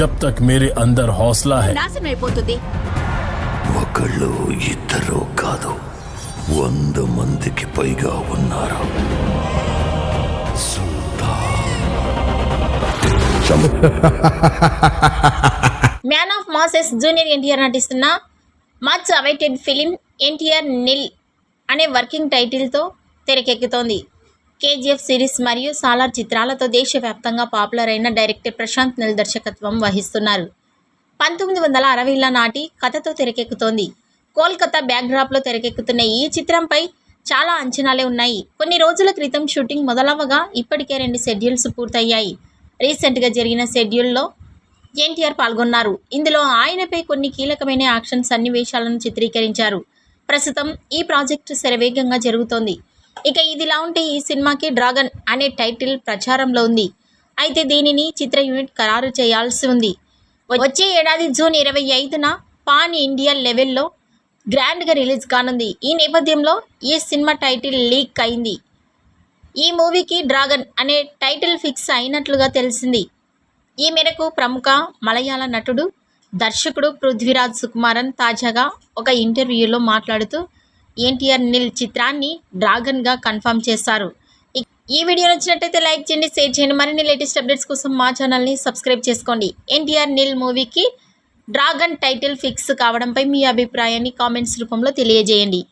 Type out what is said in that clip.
जब तक मेरे अंदर हौसला है నాశనం అయిపోతుంది. ఒకళ్ళు ఇద్దరు కాదు 100 మందికి పైగా ఉన్నారు. Man of masses junior NTR నటిస్తున్న మచ్ అవైటెడ్ ఫిలిం ఎన్టీఆర్ నిల్ అనే వర్కింగ్ టైటిల్తో తెరకెక్కుతోంది. కేజీఎఫ్ సిరీస్ మరియు సాలార్ చిత్రాలతో దేశవ్యాప్తంగా పాపులర్ అయిన డైరెక్టర్ ప్రశాంత్ నిల్ దర్శకత్వం వహిస్తున్నారు. 1960ల నాటి కథతో తెరకెక్కుతోంది. కోల్కతా బ్యాక్డ్రాప్లో తెరకెక్కుతున్న ఈ చిత్రంపై చాలా అంచనాలే ఉన్నాయి. కొన్ని రోజుల క్రితం షూటింగ్ మొదలవ్వగా ఇప్పటికే 2 షెడ్యూల్స్ పూర్తయ్యాయి. రీసెంట్గా జరిగిన షెడ్యూల్లో ఎన్టీఆర్ పాల్గొన్నారు. ఇందులో ఆయనపై కొన్ని కీలకమైన యాక్షన్ సన్నివేశాలను చిత్రీకరించారు. ప్రస్తుతం ఈ ప్రాజెక్టు శరవేగంగా జరుగుతోంది. ఇక ఇదిలా ఉంటే ఈ సినిమాకి డ్రాగన్ అనే టైటిల్ ప్రచారంలో ఉంది. అయితే దీనిని చిత్ర యూనిట్ ఖరారు చేయాల్సి ఉంది. వచ్చే ఏడాది జూన్ 25న పాన్ ఇండియా లెవెల్లో గ్రాండ్గా రిలీజ్ కానుంది. ఈ నేపథ్యంలో ఈ సినిమా టైటిల్ లీక్ అయింది. ఈ మూవీకి డ్రాగన్ అనే టైటిల్ ఫిక్స్ అయినట్లుగా తెలిసింది. ఈ మేరకు ప్రముఖ మలయాళ నటుడు దర్శకుడు పృథ్వీరాజ్ సుకుమారన్ తాజాగా ఒక ఇంటర్వ్యూలో మాట్లాడుతూ ఎన్టీఆర్ నిల్ చిత్రాన్ని డ్రాగన్గా కన్ఫర్మ్ చేశారు. ఈ వీడియో నచ్చినట్టయితే లైక్ చేయండి, షేర్ చేయండి. మరిన్ని లేటెస్ట్ అప్డేట్స్ కోసం మా ఛానల్ని సబ్స్క్రైబ్ చేసుకోండి. ఎన్టీఆర్ నిల్ మూవీకి డ్రాగన్ టైటిల్ ఫిక్స్ కావడంపై మీ అభిప్రాయాన్ని కామెంట్స్ రూపంలో తెలియజేయండి.